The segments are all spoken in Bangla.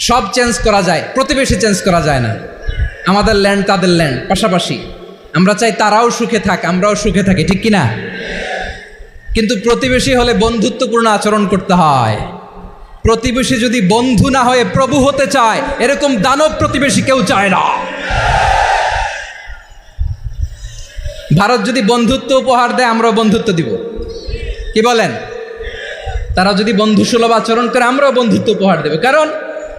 সব চেঞ্জ করা যায়, প্রতিবেশী চেঞ্জ করা যায় না। আমাদের ল্যান্ড তাদের ল্যান্ড পাশাপাশি, আমরা চাই তারাও সুখে থাক, আমরাও সুখে থাকি, ঠিক কিনা? কিন্তু প্রতিবেশী হলে বন্ধুত্বপূর্ণ আচরণ করতে হয়। প্রতিবেশী যদি বন্ধু না হয়ে প্রভু হতে চায়, এরকম দানব প্রতিবেশী কেউ চায় না। ভারত যদি বন্ধুত্ব উপহার দেয়, আমরাও বন্ধুত্ব দিব, কি বলেন? তারা যদি বন্ধুসুলভ আচরণ করে, আমরাও বন্ধুত্ব উপহার দেব। কারণ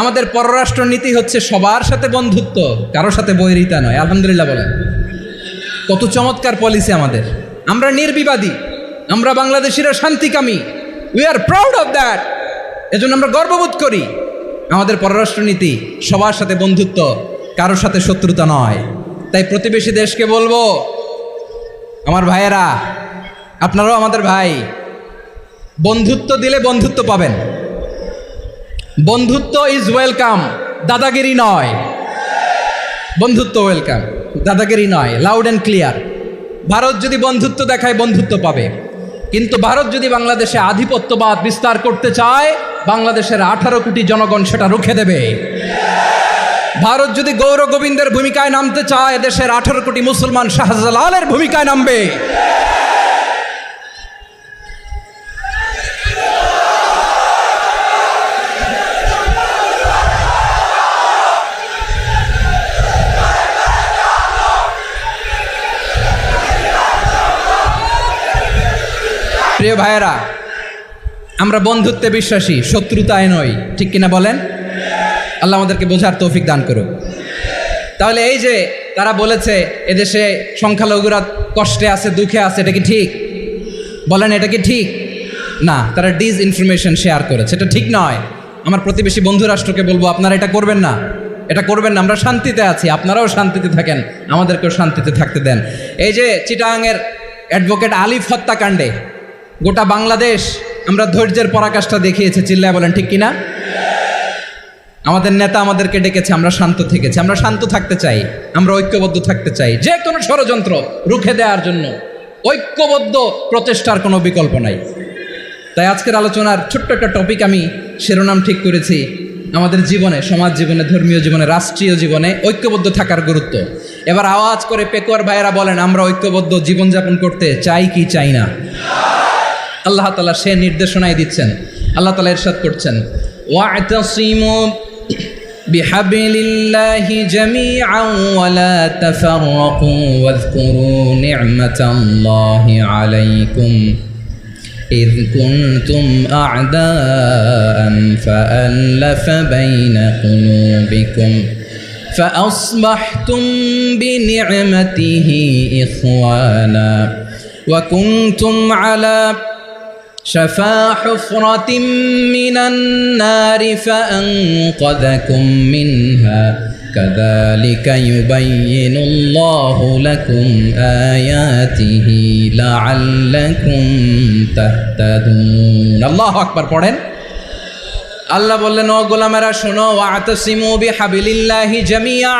আমাদের পররাষ্ট্র নীতি হচ্ছে সবার সাথে বন্ধুত্ব, কারোর সাথে বৈরিতা নয়। আলহামদুলিল্লাহ বলেন, কত চমৎকার পলিসি আমাদের। আমরা নির্বিবাদী, আমরা বাংলাদেশিরা শান্তিকামী, we are proud of that. এজন্য আমরা গর্ববোধ করি। আমাদের পররাষ্ট্র নীতি সবার সাথে বন্ধুত্ব, কারোর সাথে শত্রুতা নয়। তাই প্রতিবেশী দেশকে বলবো, আমার ভাইয়েরা, আপনারাও আমাদের ভাই, বন্ধুত্ব দিলে বন্ধুত্ব পাবেন। বন্ধুত্ব ইজ ওয়েলকাম, দাদাগিরি নয়। বন্ধুত্ব ওয়েলকাম, দাদাগিরি নয়, লাউড অ্যান্ড ক্লিয়ার। ভারত যদি বন্ধুত্ব দেখায়, বন্ধুত্ব পাবে। কিন্তু ভারত যদি বাংলাদেশে আধিপত্যবাদ বিস্তার করতে চায়, বাংলাদেশের 18 কোটি জনগণ সেটা রুখে দেবে। ভারত যদি গৌর গোবিন্দের ভূমিকায় নামতে চায়, দেশের 18 কোটি মুসলমান শাহজালালের ভূমিকায় নামবে। প্রিয় ভাইয়েরা, আমরা বন্ধুত্বে বিশ্বাসী, শত্রুতায় নই, ঠিক কিনা বলেন? আল্লাহ আমাদেরকে বোঝার তৌফিক দান করুক। তাহলে এই যে তারা বলেছে এদেশে সংখ্যালঘুরা কষ্টে আছে, দুঃখে আছে, এটা কি ঠিক? বলেন, এটা কি ঠিক? না, তারা ডিসইনফরমেশন শেয়ার করেছে, এটা ঠিক নয়। আমার প্রতিবেশী বন্ধু রাষ্ট্রকে বলবো, আপনারা এটা করবেন না, এটা করবেন না। আমরা শান্তিতে আছি, আপনারাও শান্তিতে থাকেন, আমাদেরকেও শান্তিতে থাকতে দেন। এই যে চিটাগাংয়ের অ্যাডভোকেট আলিফ হত্যাকাণ্ডে গোটা বাংলাদেশ আমরা ধৈর্যের পরাকাষ্ঠা দেখিয়েছে, চিল্লায় বলেন ঠিক কিনা? আমাদের নেতা আমাদেরকে ডেকেছে, আমরা শান্ত থেকেছি। আমরা শান্ত থাকতে চাই, আমরা ঐক্যবদ্ধ থাকতে চাই। যে কোনো ষড়যন্ত্র রুখে দেওয়ার জন্য ঐক্যবদ্ধ প্রচেষ্টার কোনো বিকল্প নাই। তাই আজকের আলোচনার ছোট্ট একটা টপিক আমি শিরোনাম ঠিক করেছি, আমাদের জীবনে, সমাজ জীবনে, ধর্মীয় জীবনে, রাষ্ট্রীয় জীবনে ঐক্যবদ্ধ থাকার গুরুত্ব। এবার আওয়াজ করে পেকুয়ার ভাইয়েরা বলেন, আমরা ঐক্যবদ্ধ জীবনযাপন করতে চাই কি চাই না? আল্লাহ তাআলা সে নির্দেশনাই দিচ্ছেন। আল্লাহ তাআলা ইরশাদ করছেন, ওয়া'তাসিমু বিহাবলিল্লাহি জামিআন ওয়া লা তাফাররাকু ওয়াযকুরু নি'মাতাল্লাহি আলাইকুম إذ كنتم أعداء فألف بين قلوبكم فأصبحتم بنعمته إخوانا وكنتم على شفا حفرة من النار فأنقذكم منها كذلك يبين الله لكم آياته لعلكم تهتدون الله أكبر পড়েন। আল্লাহ বললেন, ও গোলামেরা শোনো, ওয়া'তাসিমু বিহাবলিল্লাহি জামিআ,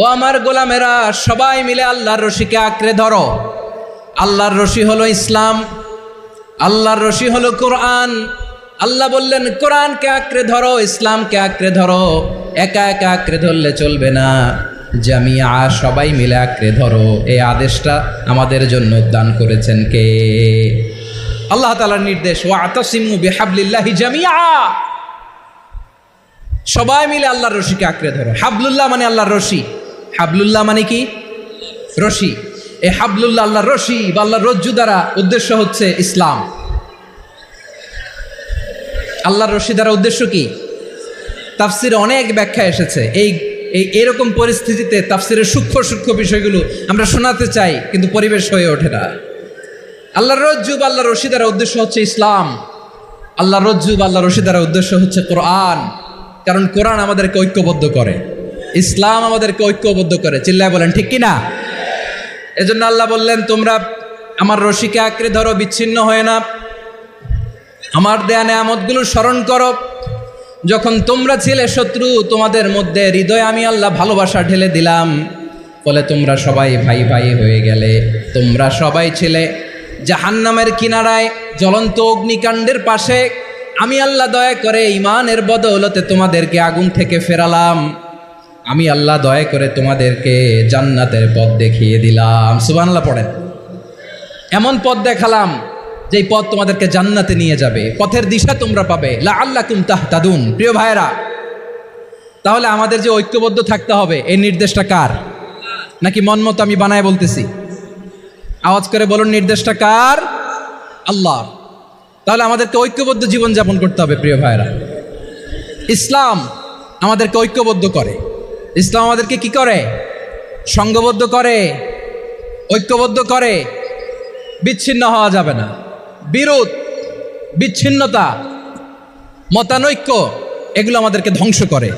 ও আমার গোলামেরা সবাই মিলে আল্লাহর রশিকে আঁকড়ে ধরো। আল্লাহর রশি হলো ইসলাম, আল্লাহর রশি হলো কোরআন। আল্লাহ বললেন, কোরআনকে আঁকড়ে ধরো, ইসলামকে আঁকড়ে ধরো। একা একা আঁকড়ে ধরলে চলবে না, জামিয়া, সবাই মিলে আঁকড়ে ধরো। এই আদেশটা আমাদের জন্য দান করেছেন কে? আল্লাহ তাআলার নির্দেশ, ওয়া'তাসিমু বিহাবলিল্লাহি জামিআ, সবাই মিলে আল্লাহর রশিকে আঁকড়ে ধরো। হাবলুল্লাহ মানে আল্লাহর রশি। হাবলুল্লাহ মানে কি? রশি। এই হাবলুল্লাহ, আল্লাহর রশি বা আল্লাহর রজ্জু দ্বারা উদ্দেশ্য হচ্ছে ইসলাম। আল্লাহর রশি দ্বারা উদ্দেশ্য কি? তাফসিরে অনেক ব্যাখ্যা এসেছে। এরকম পরিস্থিতিতে তাফসিরের সূক্ষ্ম সূক্ষ্ম বিষয়গুলো আমরা শোনাতে চাই, কিন্তু পরিবেশ হয়ে ওঠে না। আল্লাহর রজ্জু বা আল্লাহর রশি দ্বারা উদ্দেশ্য হচ্ছে ইসলাম। আল্লাহর রজ্জু বা আল্লাহর রশি দ্বারা উদ্দেশ্য হচ্ছে কোরআন। কারণ কোরআন আমাদেরকে ঐক্যবদ্ধ করে, ইসলাম আমাদেরকে ঐক্যবদ্ধ করে। চিল্লায় বলেন ঠিক কিনা? এজন্য আল্লাহ বললেন, তোমরা আমার রশিকে আঁকড়ে ধরো, বিচ্ছিন্ন হয়ে না। আমার দেয়া নেয়ামতগুলো স্মরণ করো। যখন তোমরা ছিলে শত্রু, তোমাদের মধ্যে হৃদয়ে আমি আল্লাহ ভালোবাসা ঢেলে দিলাম, ফলে তোমরা সবাই ভাই ভাই হয়ে গেলে। তোমরা সবাই ছিলে জাহান্নামের কিনারায়, জ্বলন্ত অগ্নিকাণ্ডের পাশে, আমি আল্লাহ দয়া করে ইমানের বদৌলতে তোমাদেরকে আগুন থেকে ফেরালাম, আমি আল্লাহ দয়া করে তোমাদেরকে জান্নাতের পথ দেখিয়ে দিলাম। সুবহানাল্লাহ পড়েন। এমন পথ দেখালাম যেই পথ তোমাদেরকে জান্নাতে নিয়ে যাবে, পথের দিশা তোমরা পাবে। লাআল্লাকুম তাহতাদুন। প্রিয় ভাইরা, তাহলে আমাদের যে ঐক্যবদ্ধ থাকতে হবে এই নির্দেশটা কার? নাকি মন মতো আমি বানায় বলতেছি? আওয়াজ করে বলুন, নির্দেশটা কার? আল্লাহ। তাহলে আমাদেরকে ঐক্যবদ্ধ জীবনযাপন করতে হবে। প্রিয় ভাইরা, ইসলাম আমাদেরকে ঐক্যবদ্ধ করে। ইসলাম আমাদেরকে কি করে? সংঘবদ্ধ করে, ঐক্যবদ্ধ করে। বিচ্ছিন্ন হওয়া যাবে না। বিরোধ, বিচ্ছিন্নতা, মতানৈক্য এগুলো আমাদেরকে ধ্বংস করে,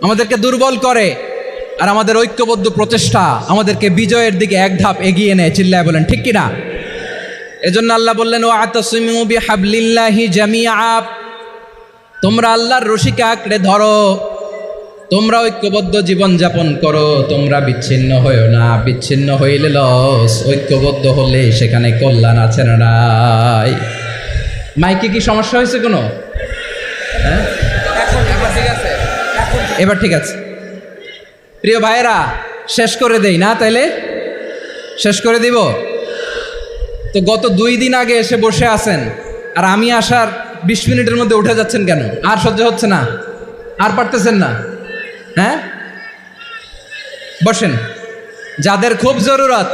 আমাদেরকে দুর্বল করে। আর আমাদের ঐক্যবদ্ধ প্রচেষ্টা আমাদেরকে বিজয়ের দিকে এক ধাপ এগিয়ে নেয়। চিল্লায় বলেন ঠিক কিনা? এজন্য আল্লাহ বললেন, ওয়াতাসিমু বিহাবলিল্লাহি জামিআ, তোমরা আল্লাহর রশিকে আঁকড়ে ধরো, তোমরা ঐক্যবদ্ধ জীবন যাপন করো, তোমরা বিচ্ছিন্ন হইও না। বিচ্ছিন্ন হইলে লস, ঐক্যবদ্ধ হলে সেখানে কল্যাণ আছে না নাই? মাইকে কি সমস্যা হয়েছে কোনো? হ্যাঁ, ঠিক আছে, এবার ঠিক আছে। প্রিয় ভাইয়েরা, শেষ করে দেই না? তাইলে শেষ করে দিব তো। গত 2 দিন আগে এসে বসে আছেন, আর আমি আসার 20 মিনিটের মধ্যে উঠে যাচ্ছেন কেন? আর সহ্য হচ্ছে না? আর পারতেছেন না? হ্যাঁ, বসেন। যাদের খুব জরুরত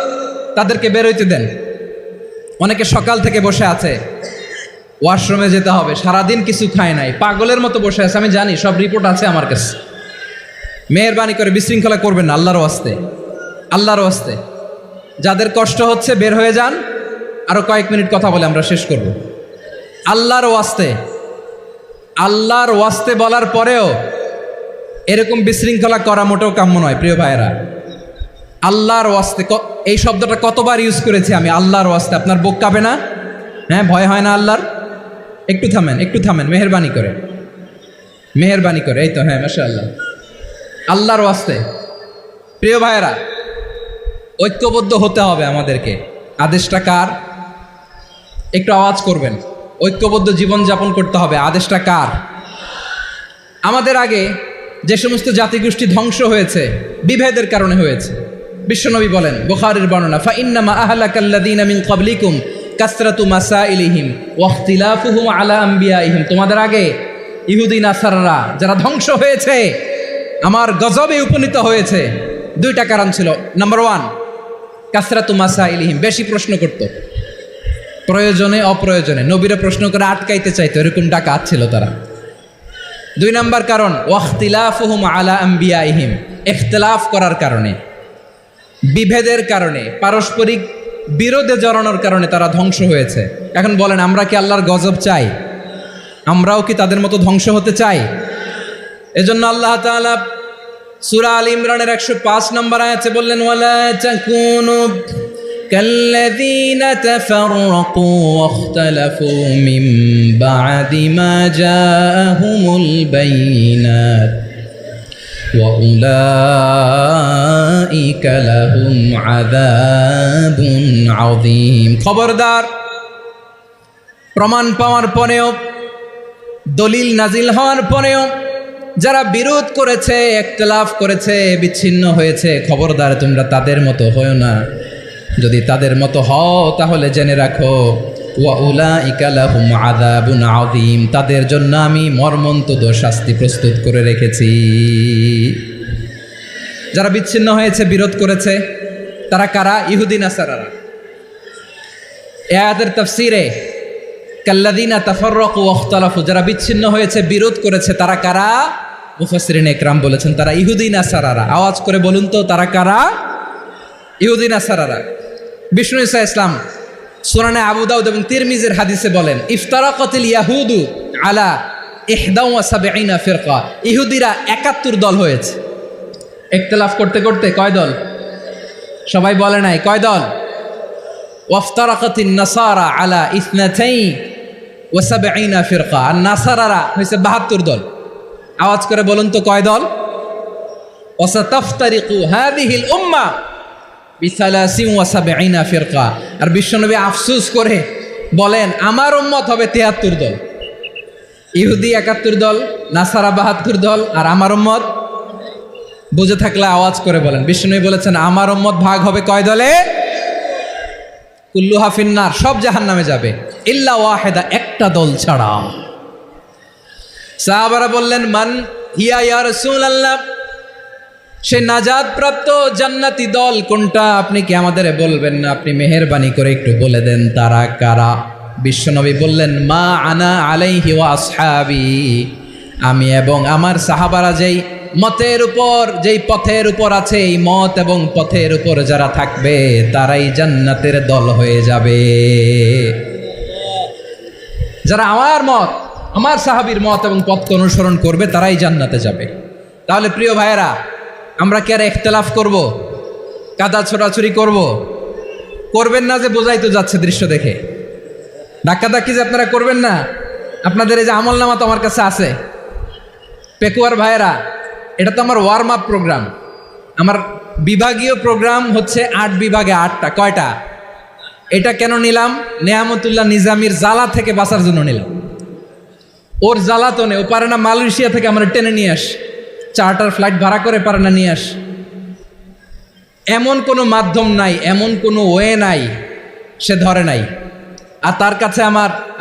তাদেরকে বের হইতে দেন। অনেকে সকাল থেকে বসে আছে, ওয়াশরুমে যেতে হবে, সারাদিন কিছু খায় নাই, পাগলের মতো বসে আছে। আমি জানি, সব রিপোর্ট আছে আমার কাছে। মেহেরবানি করে বিশৃঙ্খলা করবেন না, আল্লাহর ওয়াস্তে, আল্লাহর ওয়াস্তে। যাদের কষ্ট হচ্ছে বের হয়ে যান। আরো কয়েক মিনিট কথা বলে আমরা শেষ করব। আল্লাহর ওয়াস্তে, আল্লাহর ওয়াস্তে বলার পরেও এরকম বিশৃঙ্খলা করা মোটেও কাম্য নয়। প্রিয় ভাইয়েরা, আল্লাহর ওয়াস্তে, এই শব্দটা কতবার ইউজ করেছি আমি, আল্লাহর ওয়াস্তে। আপনার বুক কাঁপে না? হ্যাঁ, ভয় হয় না আল্লাহর? একটু থামেন, একটু থামেন, মেহেরবানি করে, মেহেরবানি করে। এই তো, হ্যাঁ, মাশাআল্লাহ। আল্লাহর ওয়াস্তে। প্রিয় ভাইয়েরা, ঐক্যবদ্ধ হতে হবে আমাদেরকে। আদেশটা কার? একটু আওয়াজ করবেন। ঐক্যবদ্ধ জীবনযাপন করতে হবে, আদেশটা কার? আমাদের আগে যে সমস্ত জাতিগোষ্ঠী ধ্বংস হয়েছে বিভেদের কারণে হয়েছে। বিশ্বনবী বলেন, বুখারীর বর্ণনা, ফাইন্নামা আহলাকাল্লাযীনা মিন ক্বাবলিকুম কাসরাতু মাসাইলিহিম ওয়া ইখতিলাফুহুম আলা আম্বিয়াইহিম। তোমাদের আগে ইহুদি নাসারারা যারা ধ্বংস হয়েছে, আমার গজবে উপনীত হয়েছে, 2টা কারণ ছিল। নাম্বার 1, কাসরাতু মাসাইলিহিম, বেশি প্রশ্ন করত, প্রয়োজনে অপ্রয়োজনে নবীরা প্রশ্ন করে আটকাইতে চাইতো, এরকম ডাকাত ছিল তারা। 2 নাম্বার কারণ, ওয়াখতিলাফুহুম আলা আম্বিয়াইহিম, ইখতিলাফ করার কারণে, বিভেদের কারণে, পারস্পরিক বিরোধে জড়ানোর কারণে তারা ধ্বংস হয়েছে। এখন বলেন, আমরা কি আল্লাহর গজব চাই? আমরাও কি তাদের মতো ধ্বংস হতে চাই? এজন্য আল্লাহ তাআলা সূরা আল ইমরানের 105 নম্বর আয়াতে বললেন, ওয়ালা তাকুনু কাল্লাযীনা তাফাররাকু ওয়াখতালাফু মিন বা'দি মা জাআহুমুল বাইয়িনাত ওয়া উলাইকা লাহুম আযাবুন আযীম। খবরদার, প্রমাণ পাওয়ার পরেও, দলিল নাজিল হওয়ার পরেও যারা বিরোধ করেছে, ইখতিলাফ করেছে, বিচ্ছিন্ন হয়েছে, খবরদার তোমরা তাদের মতো হও না। যদি তাদের মতো হও তাহলে জেনে রাখো, ওয়া উলাইকা লাহুম আযাবুন আযীম, তাদের জন্য আমি মর্মন্তুদ শাস্তি প্রস্তুত করে রেখেছি। যারা বিচ্ছিন্ন হয়েছে, বিরোধ করেছে, তারা কারা? ইহুদি নাসারারা। এই আয়াতের তাফসীরে কাল্লাযীনা তাফাররাকু ওয়াখতালাফু, যারা বিচ্ছিন্ন হয়েছে, বিরোধ করেছে, তারা কারা? মুফাসসিরিন ইকরাম বলেছেন তারা ইহুদি নাসারারা। আওয়াজ করে বলুন তো, তারা কারা? ইহুদি নাসারারা। বিষ্ণু ঈসা ইসলাম সুনানে আবু দাউদ এবং তিরমিজির হাদিসে বলেন, ইফতারাকাতিল ইয়াহুদু আলা 71 ফিরকা, ইহুদিরা 71 দল হয়েছে। ইখতিলাফ করতে করতে কয় দল? সবাই বলে নাই, কয় দল? ওয়াফতারাকাতিন নাসারা আলা 72 ফিরকা, আর নাসারারা হয়েছে 72 দল। আওয়াজ করে বলুন তো, কয় দল? ওয়াসাতাফতারিকু হাযিহিল উম্মাহ বি73 ফিরকা। আর বিশ্বনবী আফসোস করে বলেন, আমার উম্মত হবে 73 দল। ইহুদি ৭১ দল, নাসারা ৭২ দল, আর আমার উম্মত বুঝে থাকলে আওয়াজ করে বলেন। বিষ্ণু বলেছেন আমার উম্মত ভাগ হবে কয় দলে? কুল্লুহা ফিন্নার, সব জাহান্নামে যাবে, ইল্লা ওয়াহিদা, একটা দল ছাড়া। সাহাবারা বললেন মান হিয়া ইয়া রাসূলুল্লাহ, সে নাজাত প্রাপ্ত জান্নাতি দল কোনটা? আপনি কি আমাদের বলবেন না? আপনি মেহেরবানি করে একটু বলে দেন তারা কারা। বিশ্বনবী বললেন মা আনা আলাইহি ওয়া আসহাবি, আমি এবং আমার সাহাবারা যেই মতের উপর, যেই পথের উপর আছে, এই মত এবং পথের উপর যারা থাকবে তারাই জান্নাতের দল হয়ে যাবে। যারা আমার মত, আমার সাহাবীর মত এবং পথকে অনুসরণ করবে তারাই জান্নাতে যাবে। তাহলে প্রিয় ভাইয়েরা, আমরা কি আর ইখতিলাফ করব, কাদা ছোড়াছুরি করব? করবেন না যে বোঝাই তো যাচ্ছে দৃশ্য দেখে। ধাক্কাধাক্কি যে আপনারা করবেন না। আপনাদের এই যে আমলনামা তো আমার কাছে আছে। পেকুয়ার ভাইয়েরা, এটা তো আমার ওয়ার্ম আপ প্রোগ্রাম। আমার বিভাগীয় প্রোগ্রাম হচ্ছে ৮ বিভাগে ৮টা। কয়টা? এটা কেন নিলাম? নেয়ামতুল্লাহ নিজামীর জ্বালা থেকে বাঁচার জন্য নিলাম। ওর জ্বালাতনে ও পারে না মালয়েশিয়া থেকে আমরা টেনে নিয়ে আস, চার্টার ফ্লাইট ভাড়া করে পারে না নিয়ে আস। এমন কোনো মাধ্যম নাই, এমন কোনো ওয়ে নাই সে ধরে নাই। আর তার কাছে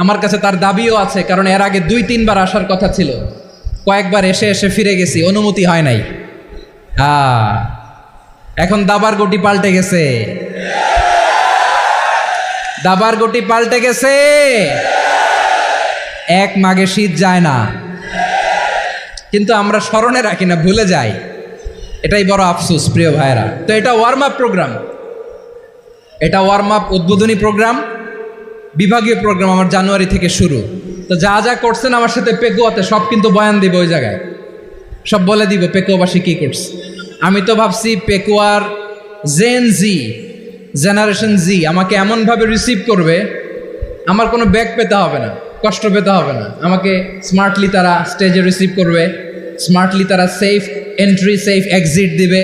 আমার কাছে তার দাবিও আছে, কারণ এর আগে ২-৩ বার আসার কথা ছিল। কয়েকবার এসে এসে ফিরে গেছি, অনুমতি হয় নাই। এখন দাবার গটি পাল্টে গেছে, দাবার গটি পাল্টে গেছে। এক মাঘে শীত যায় না, কিন্তু আমরা স্মরণে রাখি না, ভুলে যাই। এটাই বড় আফসোস প্রিয় ভাইয়েরা। তো এটা ওয়ার্ম আপ প্রোগ্রাম, এটা ওয়ার্ম আপ উদ্বোধনী প্রোগ্রাম, বিভাগীয় প্রোগ্রাম আমার জানুয়ারি থেকে শুরু। তো যা যা করছেন আমার সাথে পেকুয়াতে সব কিন্তু বয়ান দিব, ওই জায়গায় সব বলে দিব পেকুয়াবাসী কী করছে। আমি তো ভাবছি পেকুয়ার জেনারেশন জি আমাকে এমনভাবে রিসিভ করবে, আমার কোনো ব্যাক পেতে হবে না, কষ্ট পেতে হবে না। আমাকে স্মার্টলি তারা স্টেজে রিসিভ করবে, স্মার্টলি তারা সেফ এন্ট্রি সেফ এক্সিট দিবে।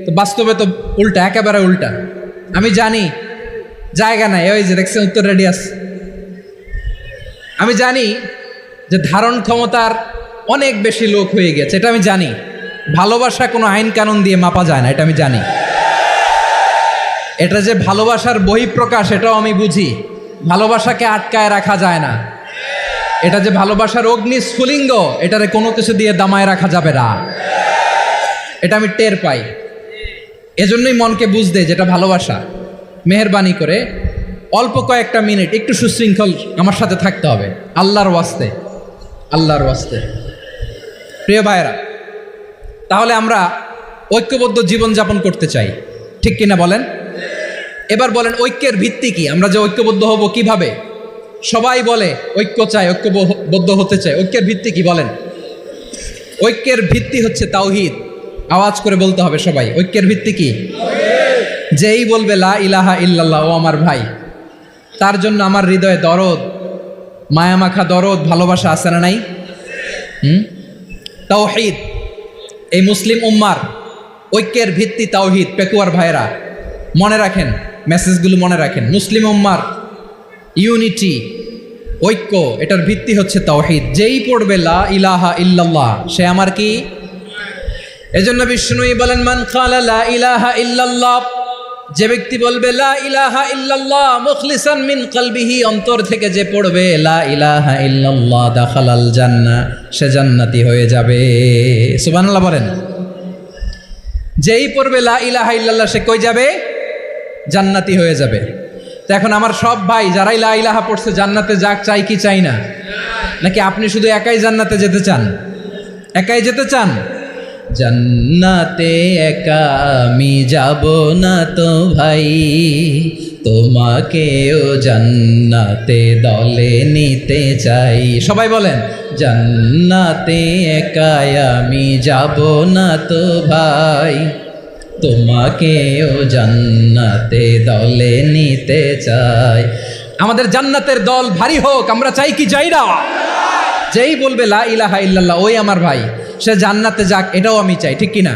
তো বাস্তবে তো উল্টা, একেবারে উল্টা। আমি জানি জায়গা নাই, ওই যে দেখছেন উত্তর রেডিয়াস। আমি জানি যে ধারণ ক্ষমতার অনেক বেশি লোক হয়ে গেছে, এটা আমি জানি। ভালোবাসা কোনো আইন কানুন দিয়ে মাপা যায় না, এটা আমি জানি। এটা যে ভালোবাসার বহিঃপ্রকাশ এটাও আমি বুঝি। ভালোবাসাকে আটকায় রাখা যায় না। এটা যে ভালোবাসার অগ্নিস্ফুলিঙ্গ, এটারে কোনো কিছু দিয়ে দামায় রাখা যাবে না, এটা আমি টের পাই। এজন্যই মনকে বুঝতে যেটা ভালোবাসা। মেহেরবানি করে অল্প কয়েকটা মিনিট একটু সুশৃঙ্খল আমার সাথে থাকতে হবে, আল্লাহর ওয়াস্তে, আল্লাহর ওয়াস্তে। প্রিয় ভাইয়েরা, তাহলে আমরা ঐক্যবদ্ধ জীবনযাপন করতে চাই, ঠিক কিনা বলেন? এবার বলেন ঐক্যের ভিত্তি কি? আমরা যে ঐক্যবদ্ধ হব কিভাবে? সবাই বলে ঐক্য চাই, ঐক্যবদ্ধ হতে চাই। ঐক্যের ভিত্তি কি বলেন? ঐক্যের ভিত্তি হচ্ছে তাওহীদ। আওয়াজ করে বলতে হবে সবাই, ঐক্যের ভিত্তি কি? যেই বলবে লা ইলাহা ইল্লাল্লাহ, ও আমার ভাই, তার জন্য আমার হৃদয়ে দরদ, মায়ামাখা দরদ, ভালোবাসা আছে না নাই? তাওহীদ, এই মুসলিম উম্মার ঐক্যের ভিত্তি তাওহীদ। পেকুয়ার ভাইয়েরা মনে রাখেন, মেসেজগুলো মনে রাখেন। মুসলিম উম্মার ইউনিটি, ঐক্য, এটার ভিত্তি হচ্ছে তাওহীদ। যেই পড়বে লা ইলাহা ইল্লাল্লাহ সে আমার কি? এজন্য বিষ্ণুই বলেন মান ক্বালা লা ইলাহা ইল্লাল্লাহ, যে ব্যক্তি বলবে লা ইলাহা ইল্লাল্লাহ মুখলিসান মিন কলবিহি, অন্তর থেকে যে পড়বে লা ইলাহা ইল্লাল্লাহ, দাখালাল জান্নাহ, সে জান্নাতি হয়ে যাবে। সুবহানাল্লাহ বলেন। যেই পড়বে লা ইলাহা ইল্লাল্লাহ সে কই যাবে? জান্নাতি হয়ে যাবে। তো এখন আমার সব ভাই যারাই লা ইলাহা পড়ছে জান্নাতে যাক, চাই কি চাই না? নাকি আপনি শুধু একাই জান্নাতে যেতে চান? একাই যেতে চান? জান্নাতে একা আমি যাব না তো ভাই, তোমাকেও জান্নাতে দলে নিতে চাই। সবাই বলেন জান্নাতে একা আমি যাব না তো ভাই, তোমাকেও জান্নাতে দলে নিতে চাই। আমাদের জান্নাতের দল ভারী হোক, আমরা চাই কি চাই না? যেই বলবে লা ইলাহা ইল্লাল্লাহ, ওই আমার ভাই, সে জান্নাতে যাক, এটাও আমি চাই, ঠিক কিনা?